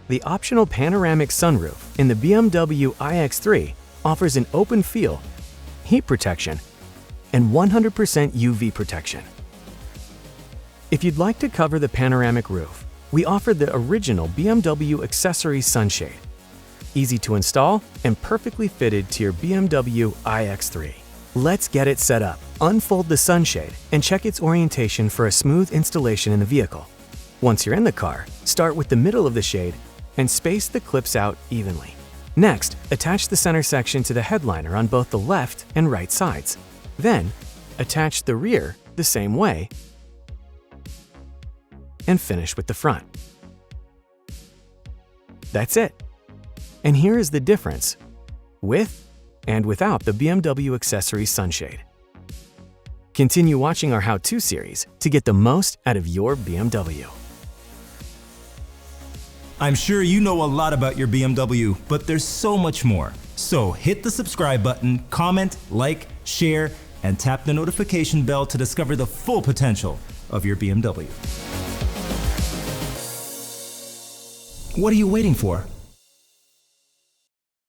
The optional panoramic sunroof in the BMW iX3 offers an open feel, heat protection, and 100% UV protection. If you'd like to cover the panoramic roof, we offer the original BMW Accessory Sun Shade. Easy to install and perfectly fitted to your BMW iX3. Let's get it set up. Unfold the sunshade and check its orientation for a smooth installation in the vehicle. Once you're in the car, start with the middle of the shade and space the clips out evenly. Next, attach the center section to the headliner on both the left and right sides. Then, attach the rear the same way and finish with the front. That's it. And here is the difference with and without the BMW Accessory Sun Shade. Continue watching our how-to series to get the most out of your BMW. I'm sure you know a lot about your BMW, but there's so much more. So hit the subscribe button, comment, like, share, and tap the notification bell to discover the full potential of your BMW. What are you waiting for?